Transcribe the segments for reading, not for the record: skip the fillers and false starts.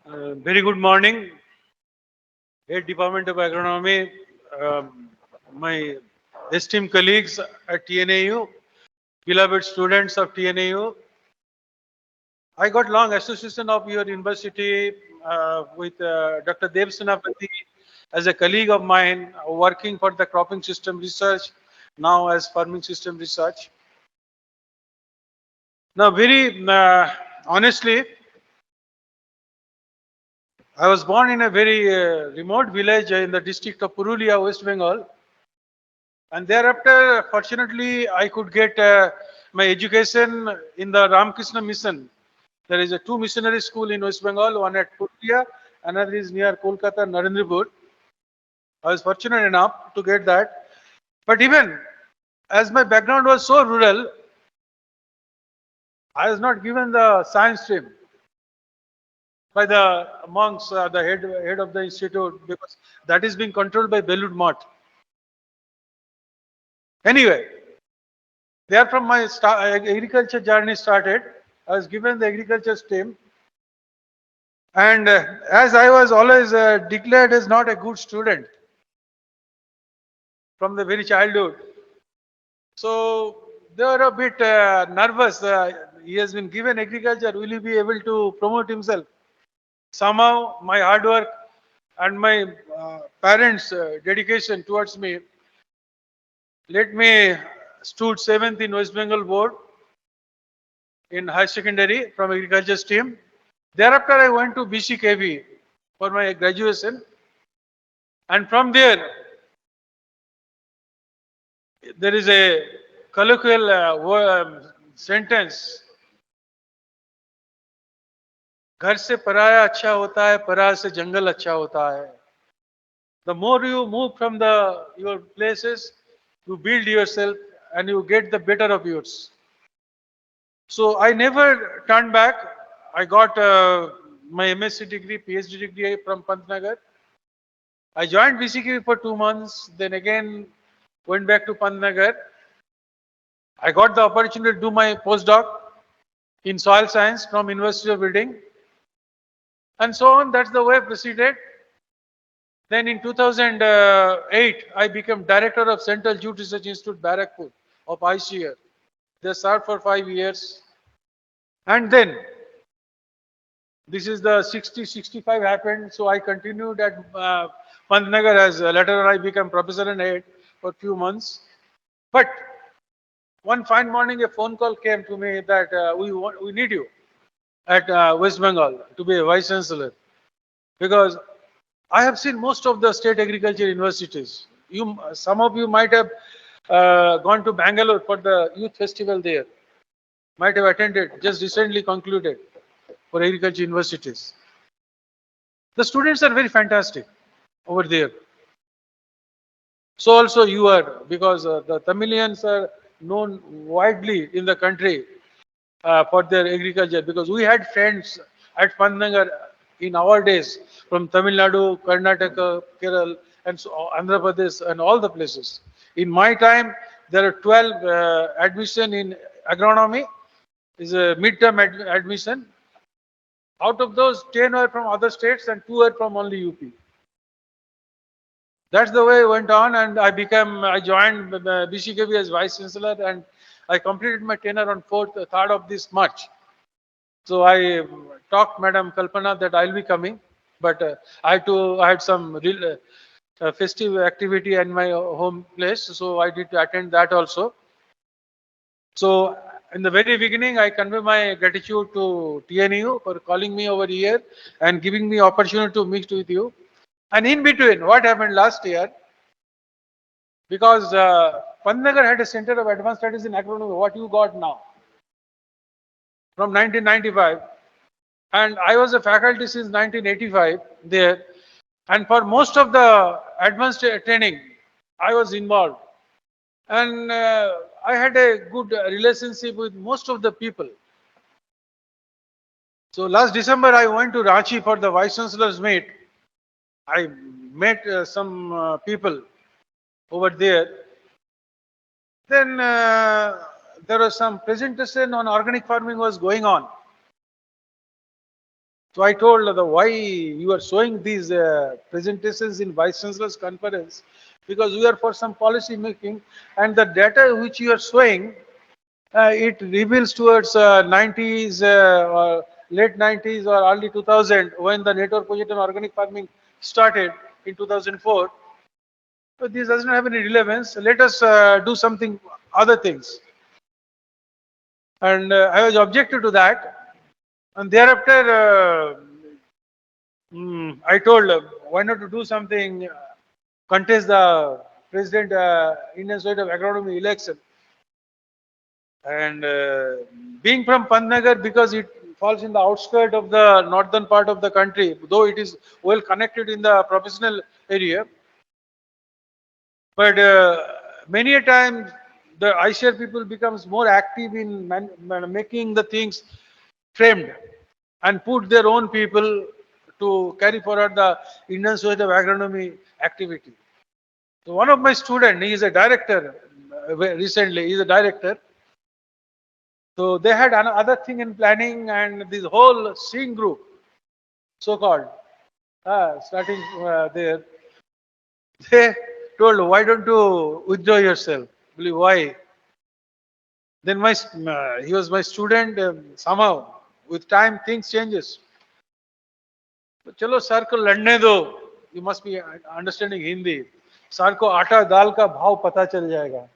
Very good morning, Head Department of Agronomy, my esteemed colleagues at TNAU, beloved students of TNAU. I got long association of your university with Dr. Dev Senapati as a colleague of mine working for the cropping system research, now as farming system research. Now, very honestly, I was born in a very remote village in the district of Purulia, West Bengal. And thereafter, fortunately, I could get my education in the Ramakrishna Mission. There is a two missionary school in West Bengal, one at Purulia, another is near Kolkata, Narendrapur. I was fortunate enough to get that. But even as my background was so rural, I was not given the science stream by the monks, the head of the institute, because that is being controlled by Belud Math. Anyway, there from my agriculture journey started. I was given the agriculture stream, and as I was always declared as not a good student from the very childhood, so they were a bit nervous. He has been given agriculture. Will he be able to promote himself? Somehow, my hard work and my parents' dedication towards me let me stood seventh in West Bengal board in high secondary from agriculture stream. Thereafter, I went to BCKV for my graduation, and from there, there is a colloquial sentence: घर से पराया अच्छा होता है, पराया से जंगल अच्छा होता है. The more you move from your places, you build yourself and you get the better of yours. So I never turned back. I got my MSc degree, PhD degree from Pantnagar. I joined BCK for 2 months, then again went back to Pantnagar. I got the opportunity to do my postdoc in soil science from University of Reading, and so on. That's the way I proceeded. Then in 2008, I became director of Central Jute Research Institute, Barakpur of ICR. They served for 5 years. And then this is the 65 happened. So I continued at Pantnagar as later on I became professor and head for a few months. But one fine morning, a phone call came to me that we need you at West Bengal to be a vice chancellor, because I have seen most of the state agriculture universities. Some of you might have gone to Bangalore for the youth festival there. Might have attended, just recently concluded for agriculture universities. The students are very fantastic over there. So also you are, because the Tamilians are known widely in the country for their agriculture, because we had friends at Pantnagar in our days from Tamil Nadu, Karnataka, Kerala, and so Andhra Pradesh, and all the places. In my time, there are 12 admission in agronomy, is a midterm admission. Out of those, 10 were from other states and 2 were from only UP. That's the way it went on, and I joined BCKV as vice chancellor, and I completed my tenure on 3rd of this March. So I talked Madam Kalpana that I'll be coming, but I had some real festive activity in my home place, so I did attend that also. So in the very beginning, I convey my gratitude to TNU for calling me over here and giving me opportunity to meet with you. And in between, what happened last year? Because Pantnagar had a center of advanced studies in agronomy, what you got now, from 1995. And I was a faculty since 1985 there. And for most of the advanced training, I was involved. And I had a good relationship with most of the people. So last December, I went to Ranchi for the Vice Chancellor's meet. I met some people over there. Then there was some presentation on organic farming was going on. So I told the why you are showing these presentations in Vice Chancellor's conference, because we are for some policy making, and the data which you are showing, it reveals towards 90s or late 90s or early 2000, when the network project on organic farming started in 2004. So this doesn't have any relevance. Let us do something other things. And I was objected to that. And thereafter, I told, why not to do something, contest the President Indian Society of Agronomy election. And being from Pantnagar, because it falls in the outskirt of the northern part of the country, though it is well connected in the professional area, but many a time the ICR people becomes more active in making the things framed and put their own people to carry forward the Indian Society of Agronomy activity. So one of my students, he is a director, recently, he is a director. So they had another thing in planning, and this whole seeing group, so-called, starting there, they told, why don't you withdraw yourself? Why? Then he was my student. Somehow, with time, things changes. तो चलो sir को लड़ने दो. You must be understanding Hindi. Sir को आटा दाल का भाव पता चल जाएगा.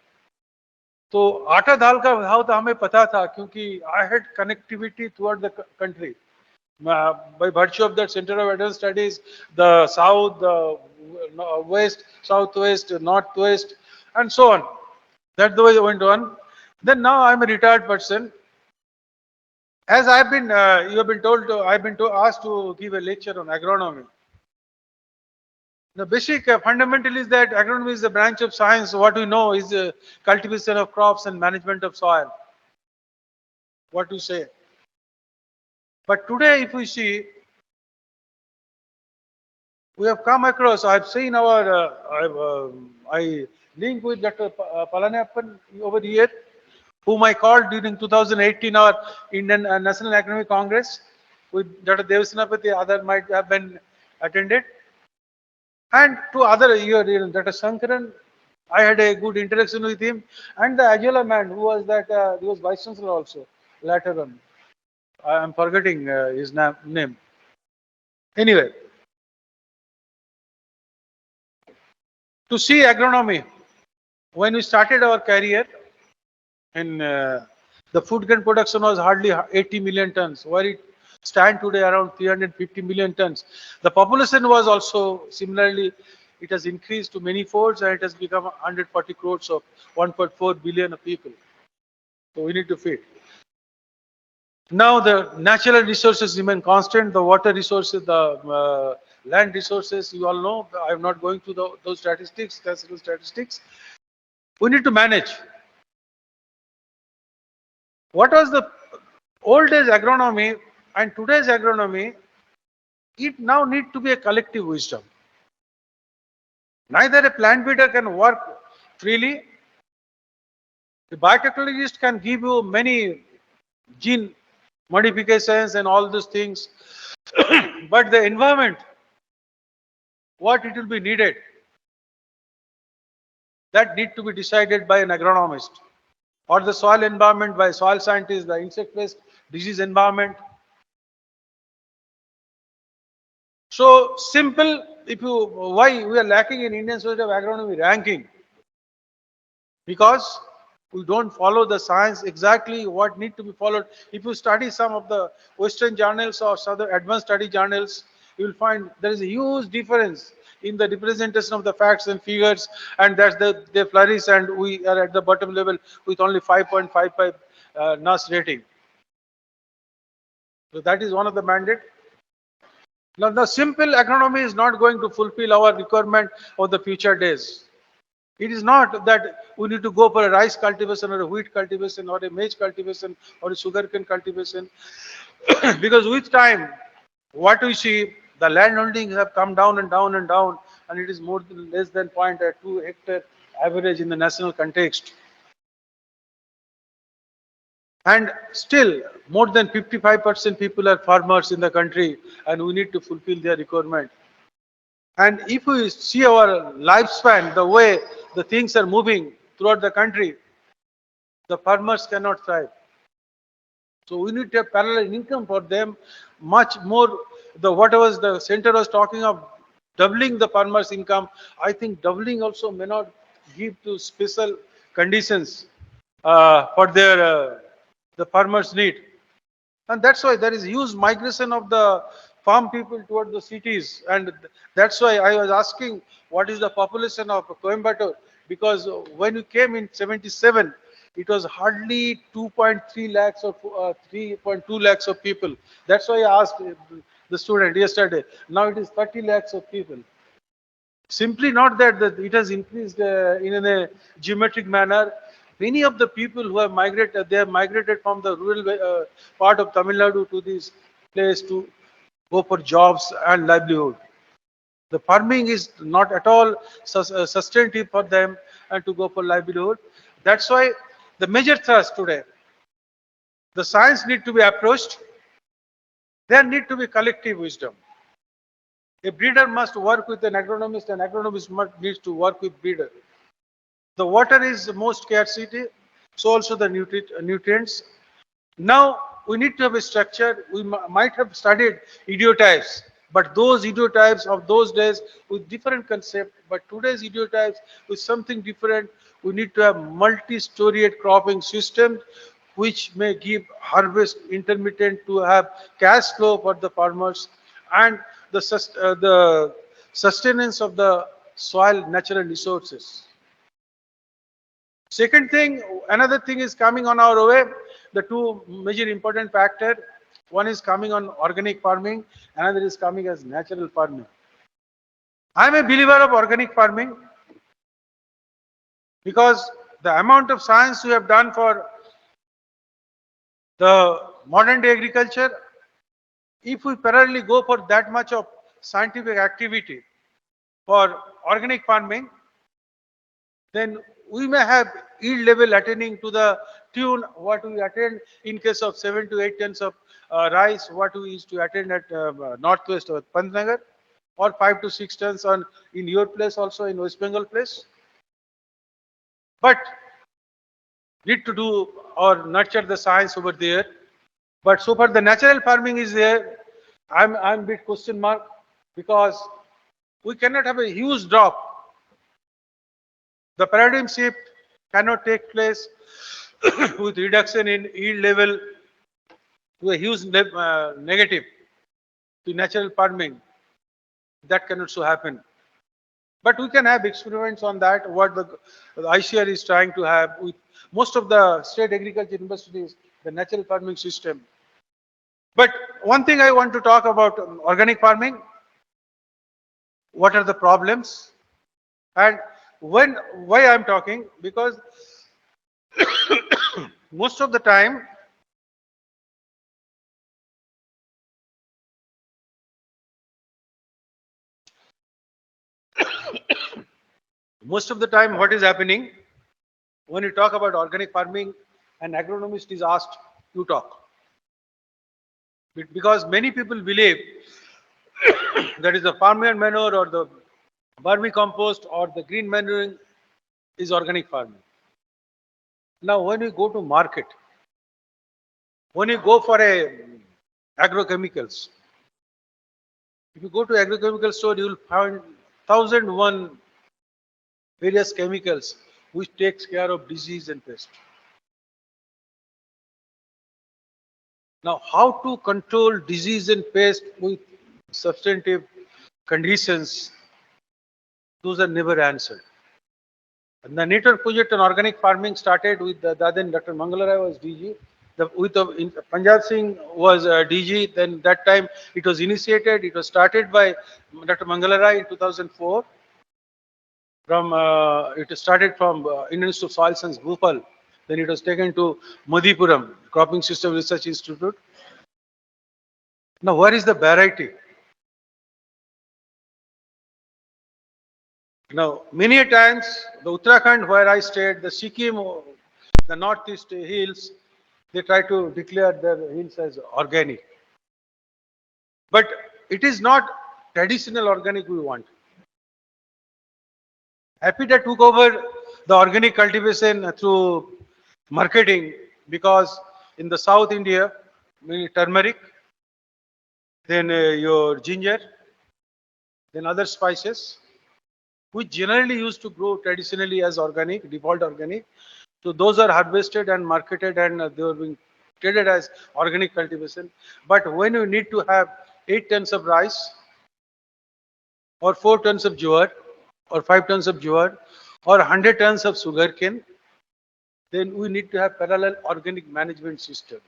तो आटा दाल का भाव तो हमें पता था, क्योंकि I had connectivity throughout the country. By virtue of that Center of Advanced Studies, the south, the west, southwest, northwest, and so on. That's the way it went on. Then now I'm a retired person. As I've been, you have been told, I've been asked to give a lecture on agronomy. The basic fundamental is that agronomy is a branch of science. What we know is the cultivation of crops and management of soil. What you say. But today, if we see, we have come across, I've seen I link with Dr. Palaniappan over here, whom I called during 2018 our Indian National Agronomy Congress with Dr. Devasanapati, other might have been attended. And to other, Dr. Sankaran, I had a good interaction with him, and the Ajala man who was that, he was Vice Chancellor also, later on. I am forgetting his name. Anyway, to see agronomy, when we started our career, in the food grain production was hardly 80 million tons, where it stand today around 350 million tons. The population was also similarly, it has increased to many folds, and it has become 140 crores of 1.4 billion of people. So we need to feed. Now the natural resources remain constant, the water resources, the land resources, you all know, I am not going to those statistics, classical statistics. We need to manage. What was the old days agronomy and today's agronomy? It now need to be a collective wisdom. Neither a plant breeder can work freely. The biotechnologist can give you many gene modifications and all those things, but the environment, what it will be needed, that need to be decided by an agronomist, or the soil environment by soil scientists, the insect pest disease environment. So simple, why we are lacking in Indian Society of Agronomy ranking? Because we don't follow the science exactly what need to be followed. If you study some of the Western journals or southern advanced study journals, you will find there is a huge difference in the representation of the facts and figures, and that's they flourish, and we are at the bottom level with only 5.55 NAS rating. So that is one of the mandate. Now, the simple agronomy is not going to fulfill our requirement of the future days. It is not that we need to go for a rice cultivation or a wheat cultivation or a maize cultivation or a sugarcane cultivation. Because with time, what we see, the land holdings have come down and down and down, and it is more than less than 0.2 hectare average in the national context. And still, more than 55% people are farmers in the country, and we need to fulfill their requirement. And if we see our lifespan, the way the things are moving throughout the country, the farmers cannot thrive. So we need to have parallel income for them, much more. The whatever the center was talking of doubling the farmers' income, I think doubling also may not give to special conditions for their the farmers' need. And that's why there is huge migration of the farm people toward the cities. And that's why I was asking what is the population of Coimbatore? Because when we came in 77, it was hardly 2.3 lakhs or 3.2 lakhs of people. That's why I asked the student yesterday. Now it is 30 lakhs of people. Simply not that it has increased in a geometric manner. Many of the people who have migrated, they have migrated from the rural part of Tamil Nadu to this place to go for jobs and livelihood. The farming is not at all sustainable for them and to go for livelihood. That's why the major thrust today, the science need to be approached. There need to be collective wisdom. A breeder must work with an agronomist, and agronomist needs to work with breeder. The water is the most scarcity, so also the nutrients. Now we need to have a structure. We might have studied idiotypes, but those idiotypes of those days with different concept. But today's idiotypes with something different. We need to have multi-storied cropping system, which may give harvest intermittent to have cash flow for the farmers and the sustenance of the soil natural resources. Second thing, another thing is coming on our way. The two major important factor. One is coming on organic farming, another is coming as natural farming. I am a believer of organic farming because the amount of science we have done for the modern day agriculture, if we parallelly go for that much of scientific activity for organic farming, then we may have yield level attaining to the tune what we attend in case of 7 to 8 tons of rice, what we used to attend at northwest of Pantnagar, or 5 to 6 tons on in your place also in West Bengal place. But need to do or nurture the science over there. But so far the natural farming is there. I'm bit question mark because we cannot have a huge drop. The paradigm shift cannot take place with reduction in yield level to a huge negative to natural farming. That cannot so happen. But we can have experiments on that, what the ICR is trying to have with most of the state agriculture universities, the natural farming system. But one thing I want to talk about organic farming, what are the problems? And why I'm talking, because most of the time, what is happening when you talk about organic farming, an agronomist is asked to talk. Because many people believe that is the farmyard manure or the vermicompost or the green manuring is organic farming. Now, when you go to market, when you go for a agrochemicals, if you go to agrochemical store, you will find 1001 various chemicals which takes care of disease and pest. Now, how to control disease and pest with substantive conditions, those are never answered. And the network project on organic farming started with then Dr. Mangalara was DG. Punjab Singh was DG. Then that time it was initiated. It was started by Dr. Mangalara in 2004. It started from Indian Institute of Soil Science, Bhopal. Then it was taken to Madipuram, Cropping System Research Institute. Now, where is the variety? Now, many a times, the Uttarakhand where I stayed, the Sikkim, the northeast hills, they try to declare their hills as organic. But it is not traditional organic we want. Happy took over the organic cultivation through marketing because in the South India, turmeric, then your ginger, then other spices, which generally used to grow traditionally as organic, default organic. So those are harvested and marketed and they were being traded as organic cultivation. But when you need to have 8 tons of rice or 4 tons of jowar or 5 tons of jowar or 100 tons of sugarcane, then we need to have parallel organic management system.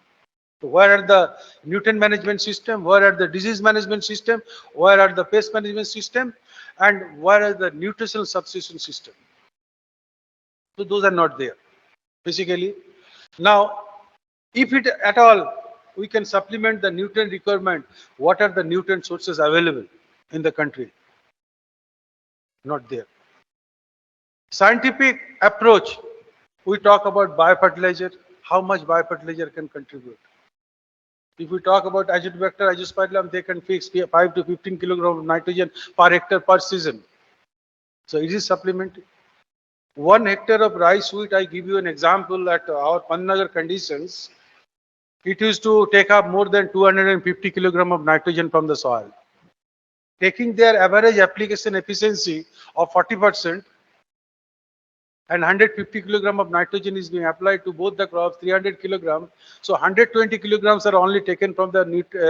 So where are the nutrient management system? Where are the disease management system? Where are the pest management system? And where are the nutritional substitution system? So those are not there, basically. Now, if it at all, we can supplement the nutrient requirement, what are the nutrient sources available in the country? Not there. Scientific approach, we talk about biofertilizer, how much biofertilizer can contribute. If we talk about azotobacter, azospirillum, they can fix 5 to 15 kilograms of nitrogen per hectare per season. So it is supplementary. 1 hectare of rice wheat, I give you an example at our Panagar conditions, it used to take up more than 250 kilograms of nitrogen from the soil. Taking their average application efficiency of 40%, and 150 kilogram of nitrogen is being applied to both the crops, 300 kilograms. So 120 kilograms are only taken from the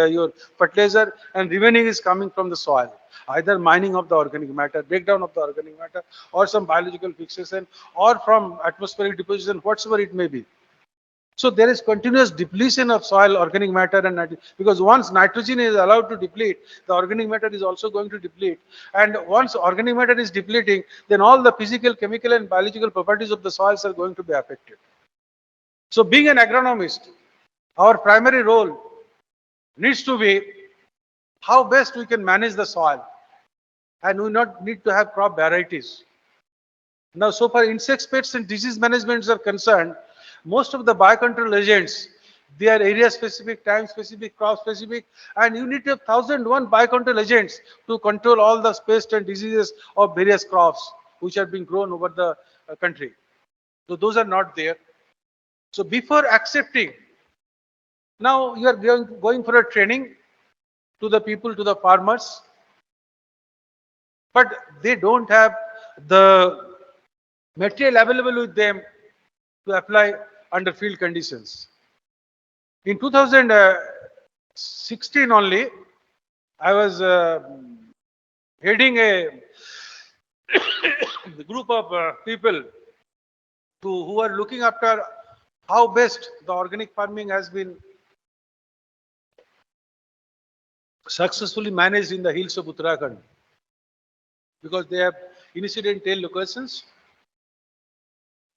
your fertilizer, and remaining is coming from the soil. Either mining of the organic matter, breakdown of the organic matter, or some biological fixation, or from atmospheric deposition, whatsoever it may be. So there is continuous depletion of soil organic matter and because once nitrogen is allowed to deplete, the organic matter is also going to deplete. And once organic matter is depleting, then all the physical, chemical and biological properties of the soils are going to be affected. So being an agronomist, our primary role needs to be how best we can manage the soil. And we not need to have crop varieties. Now, so far insects, pests and disease managements are concerned, most of the biocontrol agents, they are area specific, time specific, crop specific, and you need to have 1001 biocontrol agents to control all the pests and diseases of various crops which are being grown over the country. So those are not there. So before accepting, now you are going for a training to the people, to the farmers, but they don't have the material available with them to apply under field conditions. In 2016 only, I was heading a group of people who are looking after how best the organic farming has been successfully managed in the hills of Uttarakhand, because they have initiated in 10 locations.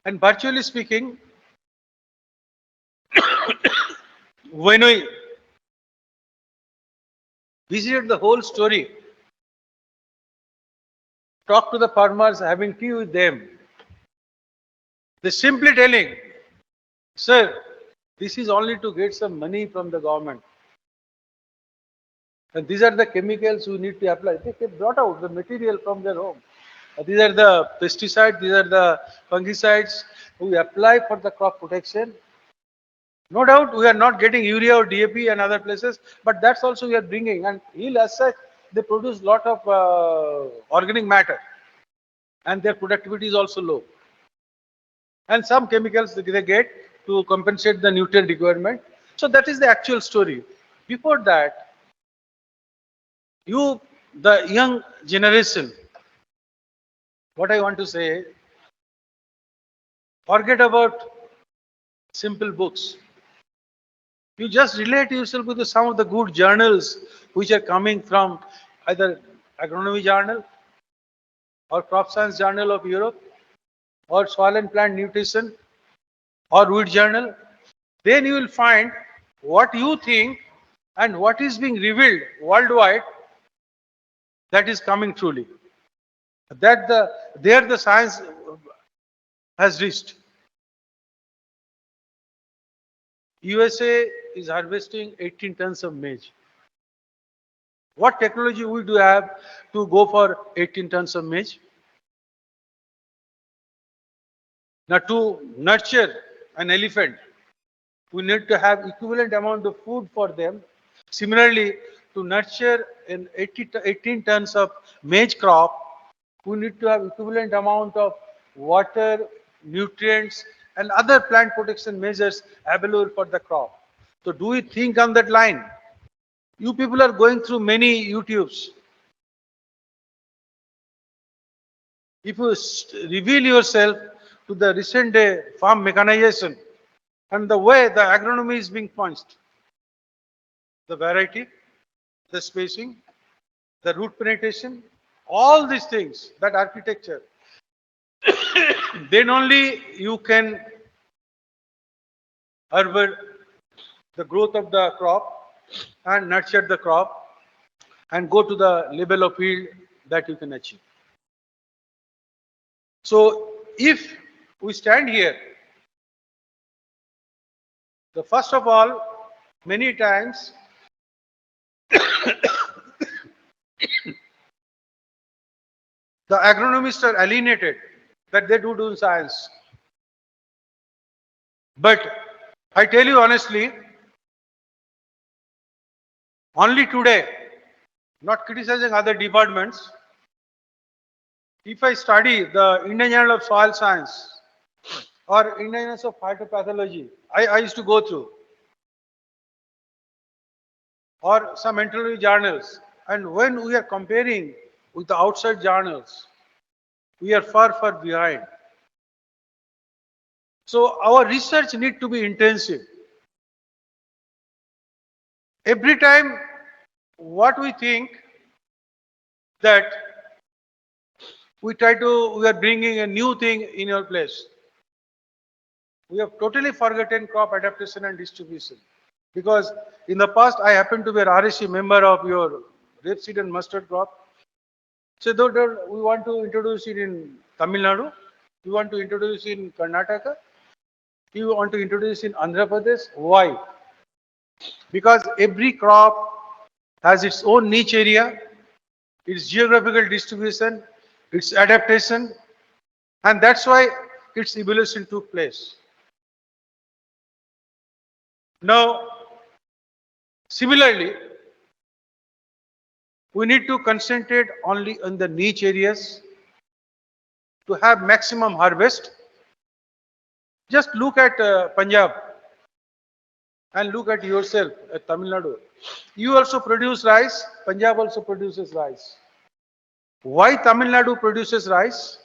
And virtually speaking, when we visited the whole story, talked to the farmers, having tea with them, they simply telling, sir, this is only to get some money from the government. And these are the chemicals we need to apply. They brought out the material from their home. These are the pesticides, these are the fungicides we apply for the crop protection. No doubt we are not getting urea or DAP and other places, but that's also we are bringing. And hill as such, they produce lot of organic matter and their productivity is also low. And some chemicals they get to compensate the nutrient requirement. So that is the actual story. Before that, you, the young generation, what I want to say, forget about simple books. You just relate yourself with some of the good journals which are coming from either Agronomy Journal or Crop Science Journal of Europe or Soil and Plant Nutrition or Wheat Journal. Then you will find what you think and what is being revealed worldwide, that is coming truly. That there the science has reached. USA is harvesting 18 tons of maize. What technology we do have to go for 18 tons of maize? Now, to nurture an elephant, we need to have equivalent amount of food for them. Similarly, to nurture an 18 tons of maize crop, we need to have equivalent amount of water, nutrients, and other plant protection measures available for the crop. So, do we think on that line? You people are going through many YouTubes. If you reveal yourself to the recent day farm mechanization and the way the agronomy is being punched, the variety, the spacing, the root penetration, all these things, that architecture, then only you can harvest the growth of the crop and nurture the crop and go to the level of yield that you can achieve. So if we stand here, the first of all, many times the agronomists are alienated that they do science. But I tell you honestly, only today, not criticizing other departments, if I study the Indian Journal of Soil Science or Indian Journal of Phytopathology, I used to go through, or some entomology journals, and when we are comparing with the outside journals, we are far, far behind. So our research need to be intensive. Every time what we think that we are bringing a new thing in your place. We have totally forgotten crop adaptation and distribution. Because in the past, I happened to be an RSC member of your rapeseed and mustard crop. So we want to introduce it in Tamil Nadu, we want to introduce it in Karnataka, we want to introduce it in Andhra Pradesh. Why? Because every crop has its own niche area, its geographical distribution, its adaptation, and that's why its evolution took place. Now, similarly, we need to concentrate only on the niche areas to have maximum harvest. Just look at Punjab and look at yourself at Tamil Nadu. You also produce rice, Punjab also produces rice. Why Tamil Nadu produces rice?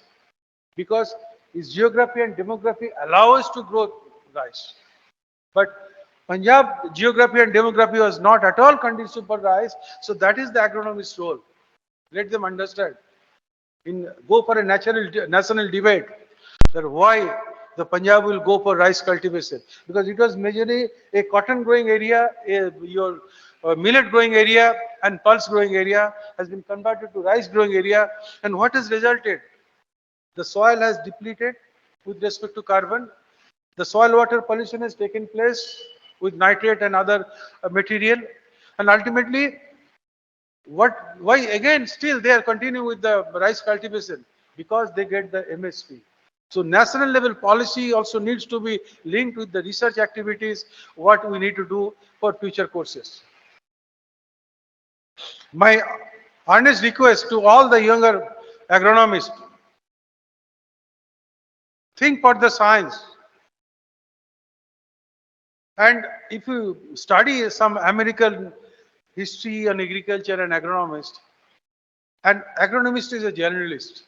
Because its geography and demography allow us to grow rice. But Punjab geography and demography was not at all conducive for rice, so that is the agronomist's role. Let them understand. Go for a national debate that why the Punjab will go for rice cultivation, because it was majorly a cotton growing area, your millet growing area and pulse growing area has been converted to rice growing area, and what has resulted? The soil has depleted with respect to carbon. The soil water pollution has taken place with nitrate and other material, and ultimately why again still they are continuing with the rice cultivation? Because they get the MSP. So national level policy also needs to be linked with the research activities, what we need to do for future courses. My earnest request to all the younger agronomists, think for the science. And if you study some American history on agriculture and agronomist, and agronomist is a generalist.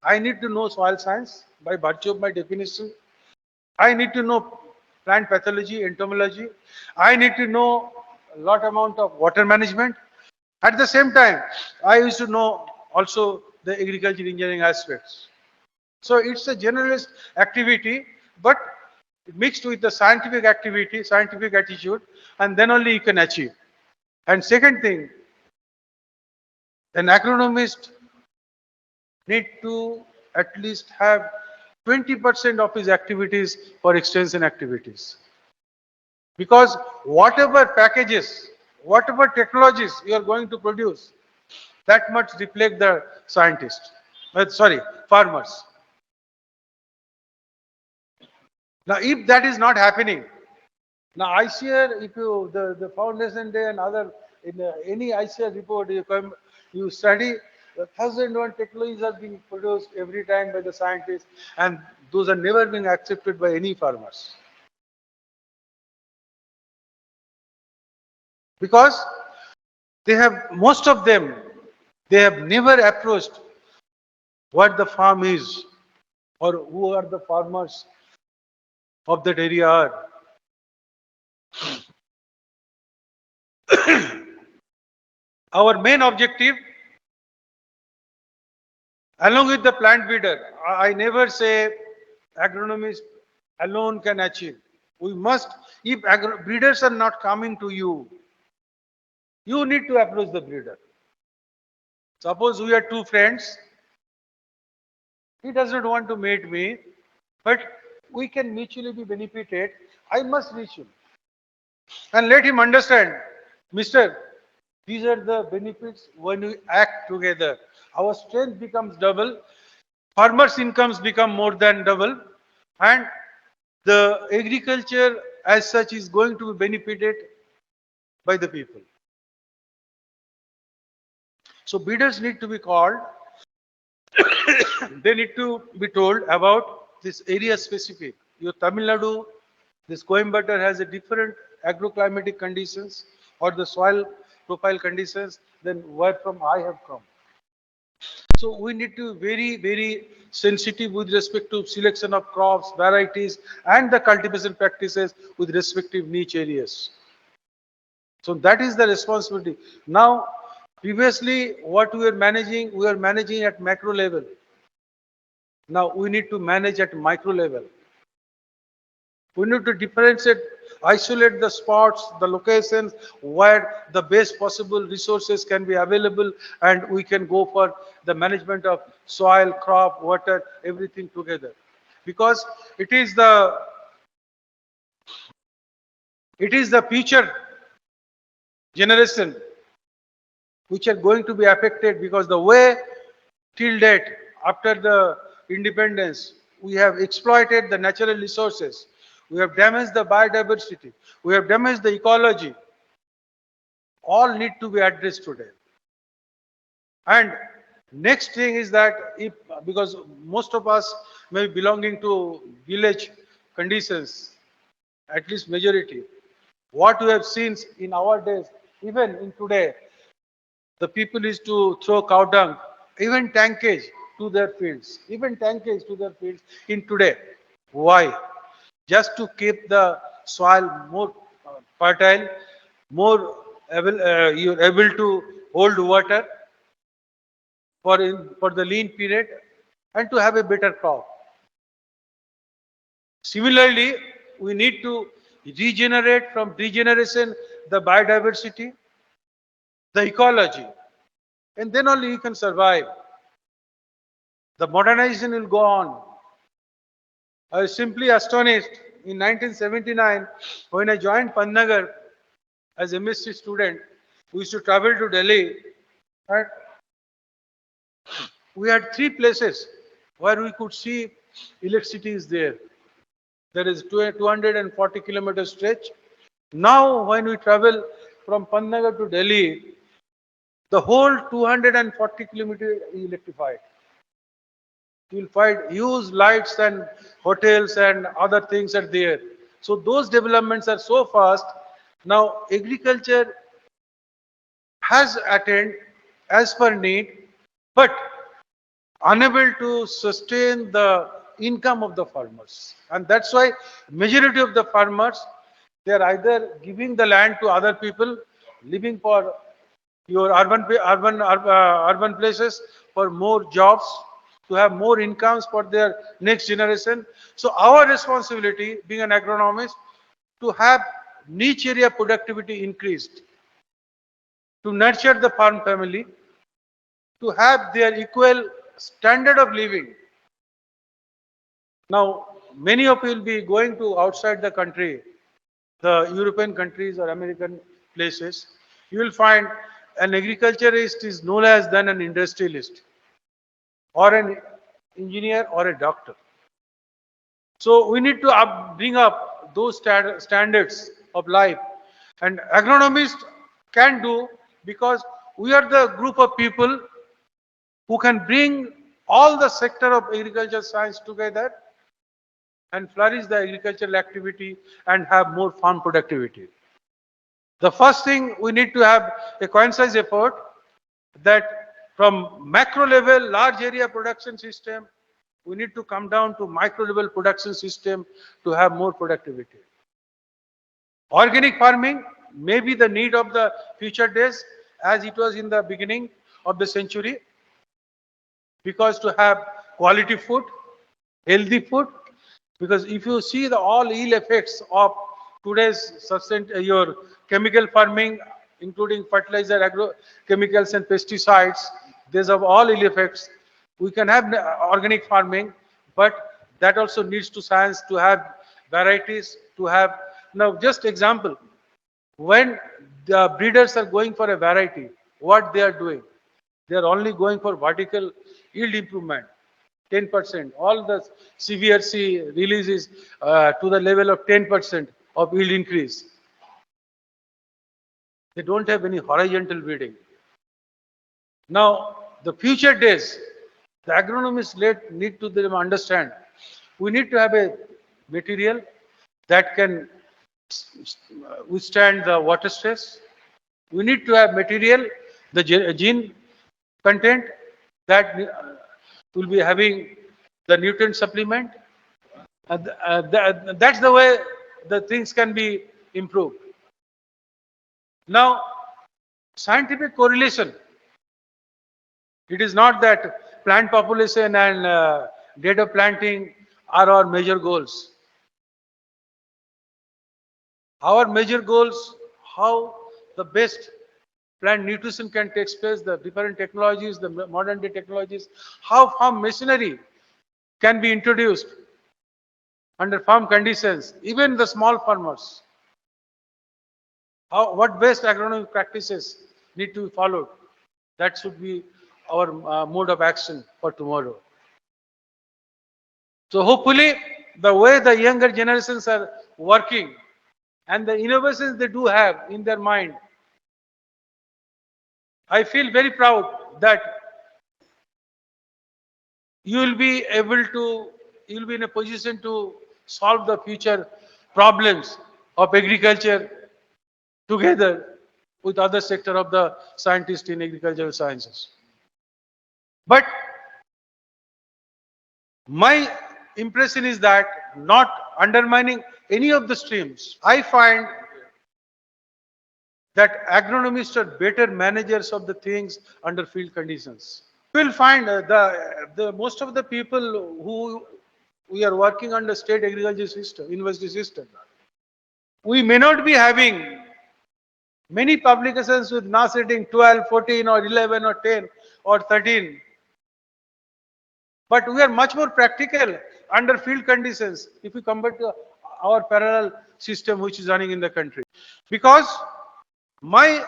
I need to know soil science by virtue of my definition. I need to know plant pathology, entomology. I need to know a lot amount of water management. At the same time, I used to know also the agriculture engineering aspects. So it's a generalist activity, but mixed with the scientific activity, scientific attitude, and then only you can achieve. And second thing, an agronomist need to at least have 20% of his activities for extension activities. Because whatever packages, whatever technologies you are going to produce, that much reflect the scientists, sorry, farmers. Now, if that is not happening, now ICR, if you the Foundation Day and other in any ICR report you come, you study, 1,001 technologies are being produced every time by the scientists, and those are never being accepted by any farmers because they have most of them they have never approached what the farm is or who are the farmers of that area are. Our main objective, along with the plant breeder, I never say agronomists alone can achieve. We must, if breeders are not coming to you, you need to approach the breeder. Suppose we are two friends, he does not want to mate me, but we can mutually be benefited. I must reach him and let him understand, Mister, these are the benefits when we act together. Our strength becomes double, farmers' incomes become more than double, and the agriculture as such is going to be benefited by the people. So bidders need to be called, they need to be told about this area specific. Your Tamil Nadu, this Coimbatore has a different agroclimatic conditions or the soil profile conditions than where from I have come. So we need to very, very sensitive with respect to selection of crops, varieties, and the cultivation practices with respective niche areas. So that is the responsibility. Now, previously, what we were managing at macro level. Now we need to manage at micro level. We need to differentiate, isolate the spots, the locations where the best possible resources can be available, and we can go for the management of soil, crop, water, everything together. Because it is the future generation which are going to be affected because the way till date after the independence we have exploited the natural resources, we have damaged the biodiversity, we have damaged the ecology, all need to be addressed today. And next thing is that if because most of us may be belonging to village conditions, at least majority, what we have seen in our days, even in today, the people is to throw cow dung, even tankage to their fields, even tankage to their fields in today. Why? Just to keep the soil more fertile, more you're able to hold water for the lean period and to have a better crop. Similarly, we need to regenerate from degeneration the biodiversity, the ecology, and then only you can survive. The modernization will go on. I was simply astonished in 1979 when I joined Pantnagar as a MSc student. We used to travel to Delhi and we had three places where we could see electricity is there. There is 240 kilometer stretch. Now when we travel from Pantnagar to Delhi, the whole 240 kilometer is electrified. You will find huge lights and hotels and other things are there. So those developments are so fast. Now agriculture has attained as per need, but unable to sustain the income of the farmers. And that's why majority of the farmers, they are either giving the land to other people, living for your urban places for more jobs, to have more incomes for their next generation. So our responsibility, being an agronomist, to have niche area productivity increased, to nurture the farm family, to have their equal standard of living. Now, many of you will be going to outside the country. the European countries or American places, you will find an agriculturist is no less than an industrialist or an engineer or a doctor. So we need to bring up those standards of life. And agronomists can do, because we are the group of people who can bring all the sector of agriculture science together and flourish the agricultural activity and have more farm productivity. The first thing, we need to have a coincide effort that from macro level, large area production system, we need to come down to micro level production system to have more productivity. Organic farming may be the need of the future days as it was in the beginning of the century, because to have quality food, healthy food, because if you see the all ill effects of today's your chemical farming, including fertilizer, agrochemicals and pesticides, these have all ill effects. We can have organic farming, but that also needs to science to have varieties, to have, now just example, when the breeders are going for a variety, what they are doing? They are only going for vertical yield improvement, 10%. All the CVRC releases to the level of 10% of yield increase. They don't have any horizontal breeding. Now, the future days, the agronomists need to them understand, we need to have a material that can withstand the water stress. We need to have material, the gene content that will be having the nutrient supplement. That's the way the things can be improved. Now, scientific correlation. It is not that plant population and rate of planting are our major goals. Our major goals, how the best plant nutrition can take place, the different technologies, the modern day technologies, how farm machinery can be introduced under farm conditions, even the small farmers. What best agronomic practices need to be followed? That should be our mode of action for tomorrow. So hopefully, the way the younger generations are working and the innovations they do have in their mind, I feel very proud that you will be able to, you will be in a position to solve the future problems of agriculture together with other sector of the scientists in agricultural sciences. But my impression is that not undermining any of the streams. I find that agronomists are better managers of the things under field conditions. You will find the most of the people who we are working under state agriculture system, university system, we may not be having many publications with NAS rating 12, 14 or 11 or 10 or 13. But we are much more practical under field conditions if we compare to our parallel system which is running in the country. Because my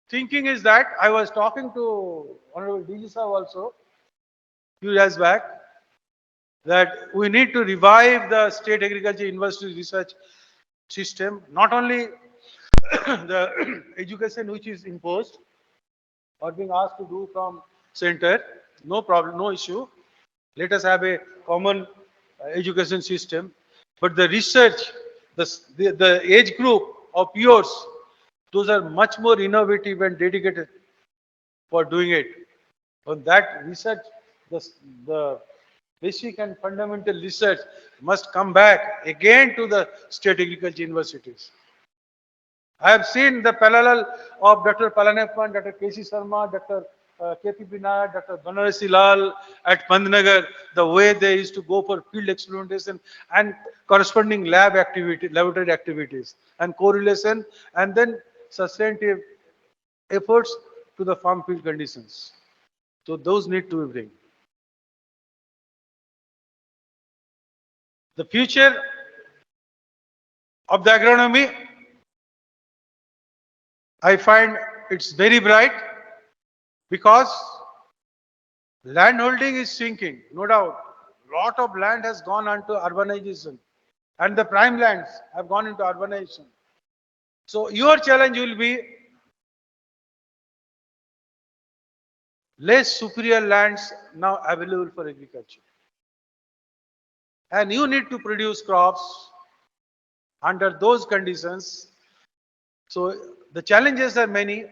thinking is that I was talking to Honorable DG Saab also few years back that we need to revive the state agriculture university research system, not only the education which is imposed or being asked to do from center, no problem, no issue. Let us have a common education system. But the research, the age group of yours, those are much more innovative and dedicated for doing it. On that research, the basic and fundamental research must come back again to the state agriculture universities. I have seen the parallel of Dr. Palanappan, Dr. K.C. Sharma, Dr. K.P. Nayak, Dr. Banarasi Lal at Pandnagar, the way they used to go for field experimentation and corresponding lab activity, laboratory activities and correlation, and then substantive efforts to the farm field conditions. So those need to be bring. The future of the agronomy, I find it's very bright because land holding is sinking, no doubt. Lot of land has gone onto urbanization and the prime lands have gone into urbanization. So your challenge will be less superior lands now available for agriculture. And you need to produce crops under those conditions. So the challenges are many,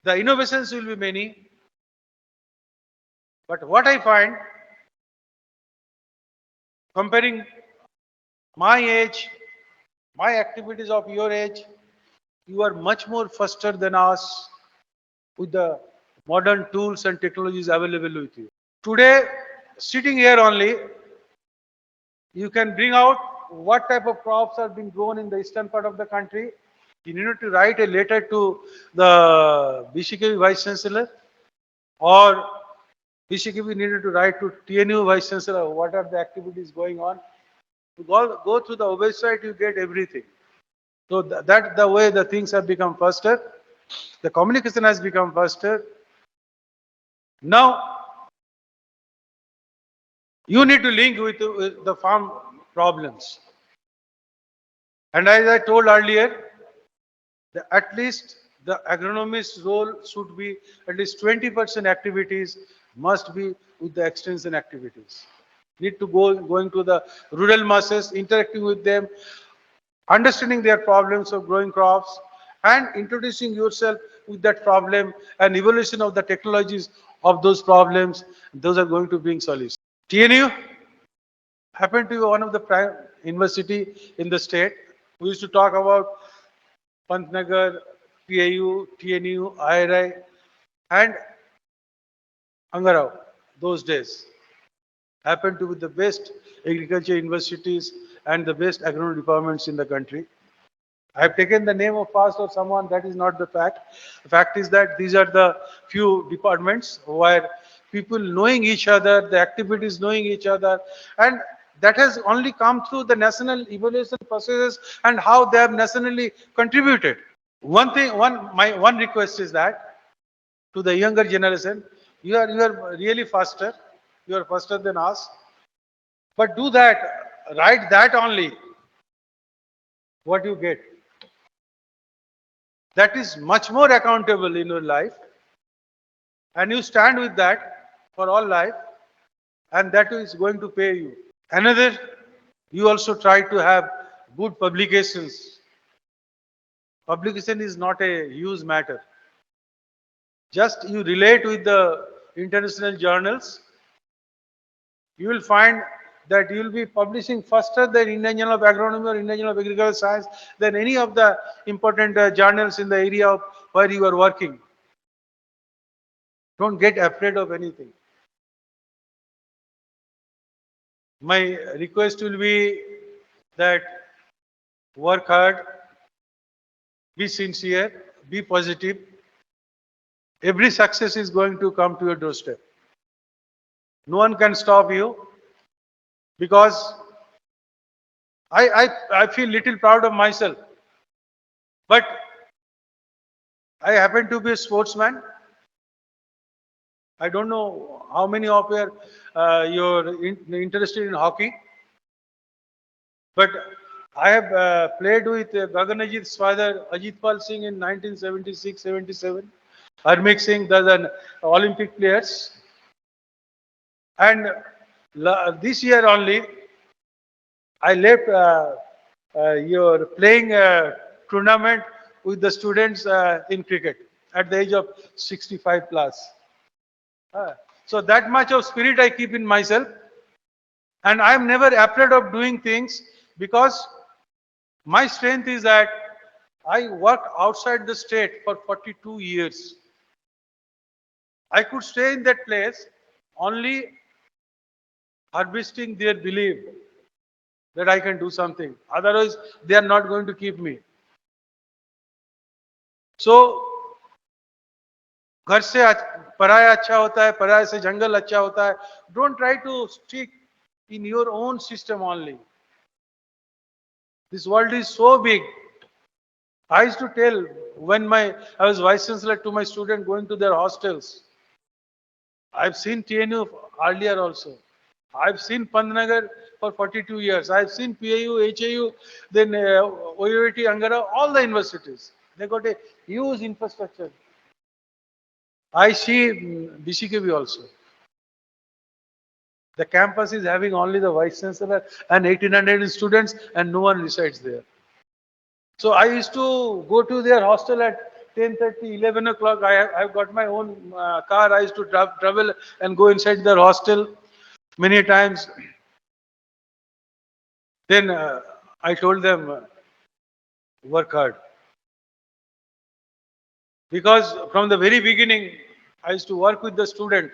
the innovations will be many, but what I find, comparing my age, my activities of your age, you are much more faster than us with the modern tools and technologies available with you. Today, sitting here only, you can bring out what type of crops are being grown in the eastern part of the country. You need to write a letter to the BCKV Vice Chancellor, or BCKV needed to write to TNU Vice Chancellor what are the activities going on. You go through the website, you get everything. So that the way the things have become faster, the communication has become faster. Now, you need to link with the farm problems. And as I told earlier, at least the agronomist's role should be at least 20% activities must be with the extension activities. Need to going to the rural masses, interacting with them, understanding their problems of growing crops, and introducing yourself with that problem and evolution of the technologies of those problems. Those are going to bring solutions. TNU happened to be one of the prime university in the state. We used to talk about Pantnagar, PAU, TNU, IRI, and Angarao those days happened to be the best agriculture universities and the best agronomy departments in the country. I have taken the name of past of someone, that is not the fact. The fact is that these are the few departments where people knowing each other, the activities knowing each other, and that has only come through the national evaluation processes and how they have nationally contributed. My one request is that to the younger generation, you are really faster, you are faster than us, but do that, write that only, what you get. That is much more accountable in your life, and you stand with that for all life, and that is going to pay you. Another, you also try to have good publications. Publication is not a huge matter. Just you relate with the international journals, you will find that you will be publishing faster than Indian Journal of Agronomy or Indian Journal of Agricultural Science than any of the important journals in the area of where you are working. Don't get afraid of anything. My request will be that work hard, be sincere, be positive. Every success is going to come to your doorstep. No one can stop you, because I feel little proud of myself. But I happen to be a sportsman. I don't know how many of you are interested in hockey, but I have played with Gagan Ajit's father, Ajit Pal Singh, in 1976-77. Harmik Singh, the Olympic players. And this year only, I left your playing tournament with the students in cricket at the age of 65 plus. So that much of spirit I keep in myself, and I am never afraid of doing things, because my strength is that I worked outside the state for 42 years. I could stay in that place only harvesting their belief that I can do something. Otherwise, they are not going to keep me. So, घर से पराया अच्छा होता है, पराया से जंगल अच्छा होता है. Don't try to stick in your own system only. This world is so big. I used to tell when I was vice chancellor to my student going to their hostels. I've seen TNU earlier also. I've seen Pandnagar for 42 years. I've seen PAU, HAU, then OUT, Angara, all the universities. They got a huge infrastructure. I see BCKB also. The campus is having only the vice chancellor and 1800 students, and no one resides there. So I used to go to their hostel at 10:30, 11 o'clock. I've got my own car. I used to travel and go inside their hostel many times. Then I told them, work hard. Because from the very beginning, I used to work with the student.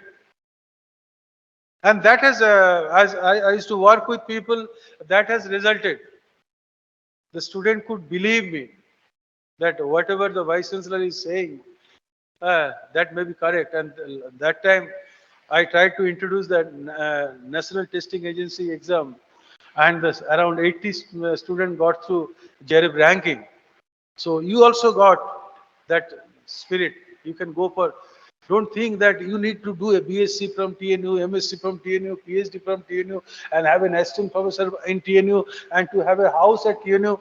And that has, as I used to work with people, that has resulted. The student could believe me that whatever the vice chancellor is saying, that may be correct. And that time, I tried to introduce that National Testing Agency exam, and around 80 students got through JRF ranking. So you also got that spirit. You can go for. Don't think that you need to do a BSc from TNU, MSc from TNU, PhD from TNU, and have an assistant professor in TNU, and to have a house at TNU.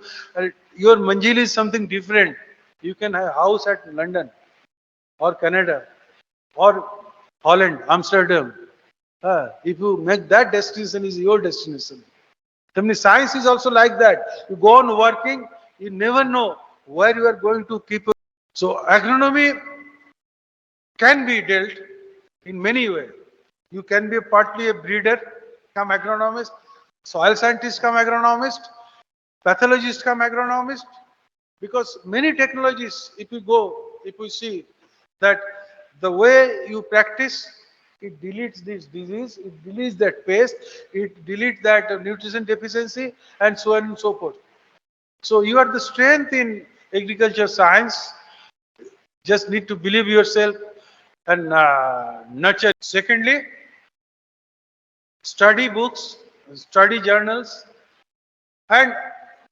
Your manjil is something different. You can have a house at London or Canada or Holland, Amsterdam. If you make that destination is your destination. Similarly, science is also like that. You go on working, you never know where you are going to keep. So agronomy can be dealt in many ways. You can be partly a breeder, come agronomist, soil scientist come agronomist, pathologist come agronomist, because many technologies, if you see that the way you practice, it deletes this disease, it deletes that pest, it deletes that nutrition deficiency, and so on and so forth. So you are the strength in agriculture science. Just need to believe yourself and nurture. Secondly, study books, study journals, and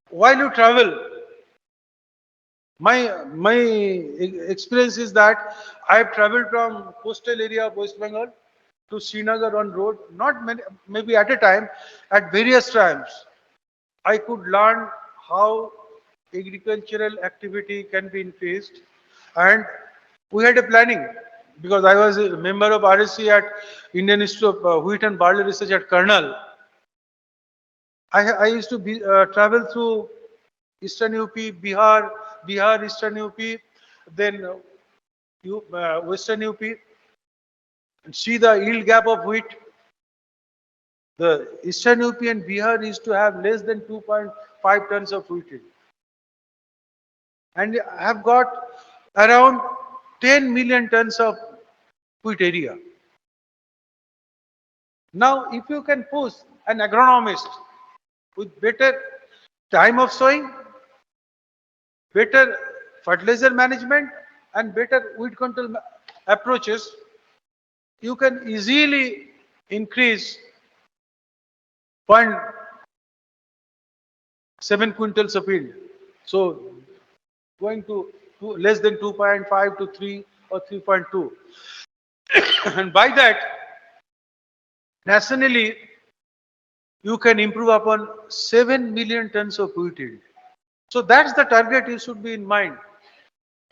while you travel, my experience is that I've traveled from coastal area of West Bengal to Srinagar on road, not many, maybe at a time, at various times. I could learn how agricultural activity can be increased, and we had a planning because I was a member of RSC at Indian Institute of Wheat and Barley Research at Karnal. I used to travel through Eastern UP, Bihar, Eastern UP, then Western UP, and see the yield gap of wheat. The Eastern UP and Bihar used to have less than 2.5 tons of wheat yield, and have got around 10 million tons of wheat area. Now, if you can push an agronomist with better time of sowing, better fertilizer management, and better weed control approaches, you can easily increase 0.7 quintals of yield. So going to less than 2.5 to 3 or 3.2. And by that, nationally, you can improve upon 7 million tons of wheat yield. So that's the target you should be in mind.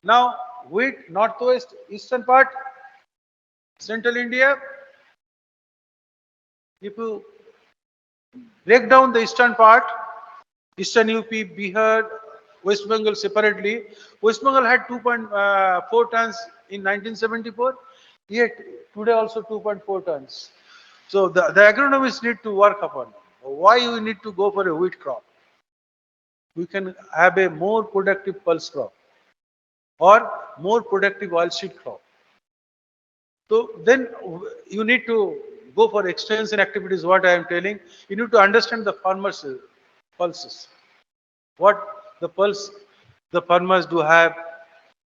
Now, wheat, northwest, eastern part, central India, if you break down the eastern part, eastern UP, Bihar, West Bengal separately, West Bengal had 2.4 tons in 1974, yet today also 2.4 tons. So the agronomists need to work upon why we need to go for a wheat crop. We can have a more productive pulse crop or more productive oilseed crop. So then you need to go for extension activities, what I am telling. You need to understand the farmers' pulses. What the pulse the farmers do have,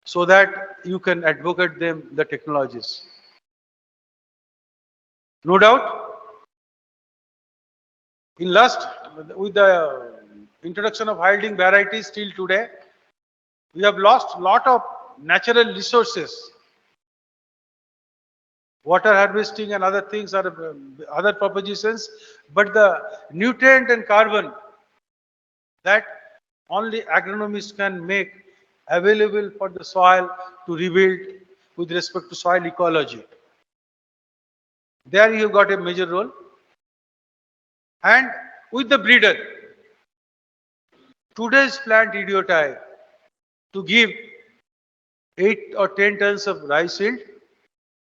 so that you can advocate them the technologies. No doubt, in last with the introduction of yielding varieties till today. We have lost lot of natural resources. Water harvesting and other things are other propositions, but the nutrient and carbon that only agronomists can make available for the soil to rebuild with respect to soil ecology. There you got a major role. And with the breeder, today's plant idiotai to give 8 or 10 tons of rice yield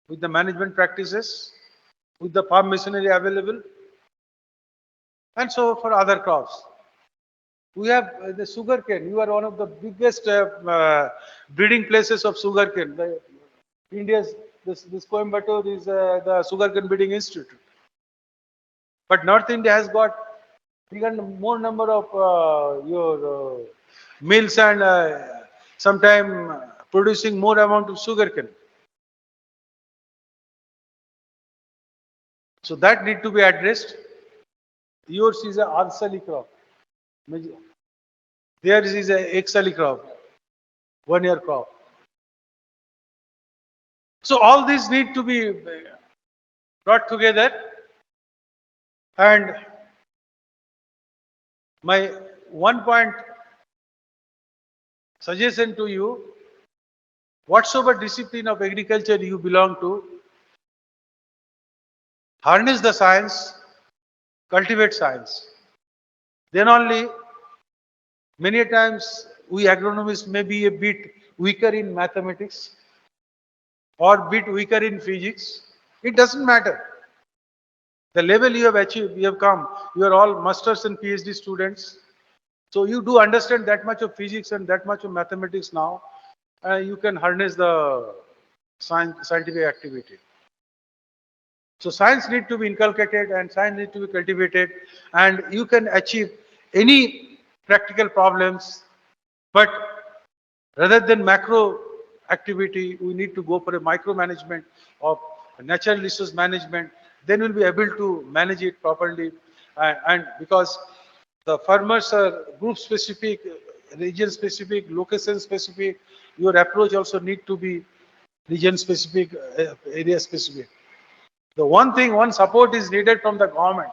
with the management practices, with the farm machinery available, and so for other crops. We have the sugarcane. You are one of the biggest breeding places of sugarcane. India's this Coimbatore is the sugarcane breeding institute. But North India has got even more number of your mills and sometime producing more amount of sugarcane. So that need to be addressed. Yours is a Arsali crop. Theirs is a Exali crop, 1 year crop. So all these need to be brought together, and my one point suggestion to you, whatsoever discipline of agriculture you belong to, harness the science, cultivate science. Then only many times we agronomists may be a bit weaker in mathematics or bit weaker in physics. It doesn't matter. The level you have achieved, you have come, you are all masters and PhD students. So you do understand that much of physics and that much of mathematics now. You can harness the scientific activity. So science needs to be inculcated and science needs to be cultivated, and you can achieve any practical problems. But rather than macro activity, we need to go for a micro management of natural resource management. Then we'll be able to manage it properly. And because the farmers are group specific, region specific, location specific, your approach also need to be region specific, area specific. The one support is needed from the government.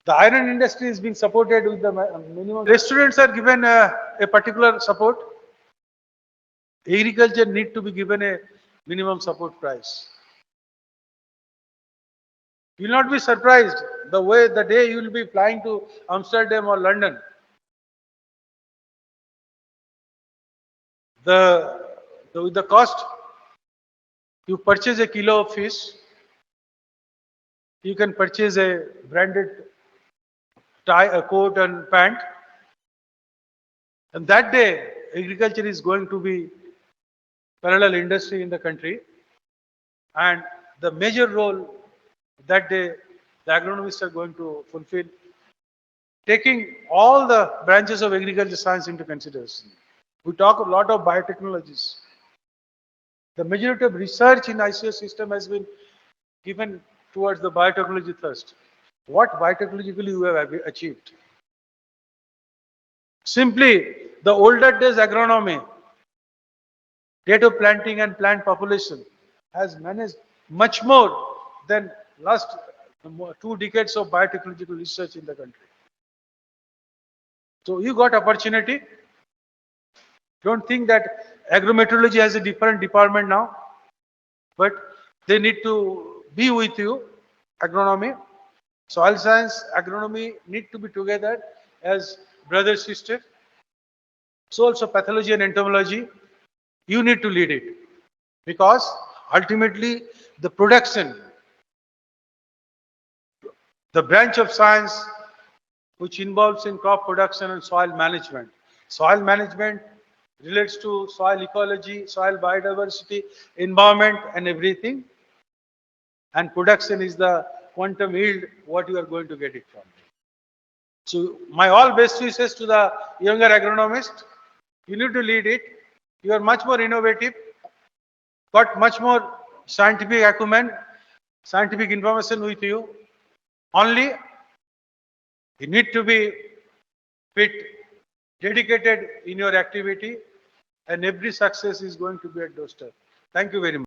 The iron industry is being supported with the minimum. Restaurants are given a particular support. Agriculture need to be given a minimum support price. You will not be surprised the day you will be flying to Amsterdam or London. With the cost, you purchase a kilo of fish, you can purchase a branded tie, a coat and pant. And that day, agriculture is going to be parallel industry in the country. And the major role that day, the agronomists are going to fulfill, taking all the branches of agriculture science into consideration. We talk a lot of biotechnologies. The majority of research in ICS system has been given towards the biotechnology thrust. What biotechnologically you have achieved? Simply, the older days agronomy, date of planting and plant population, has managed much more than last 2 decades of biotechnological research in the country. So you got opportunity. Don't think that agrometeorology has a different department now, but they need to be with you. Agronomy, soil science, agronomy need to be together as brother, sister. So also pathology and entomology, you need to lead it, because ultimately the production, the branch of science which involves in crop production and soil management. Soil management relates to soil ecology, soil biodiversity, environment and everything. And production is the quantum yield, what you are going to get it from. So my all best wishes to the younger agronomist. You need to lead it. You are much more innovative, got much more scientific acumen, scientific information with you. Only you need to be fit, dedicated in your activity, and every success is going to be at doorstep. Thank you very much.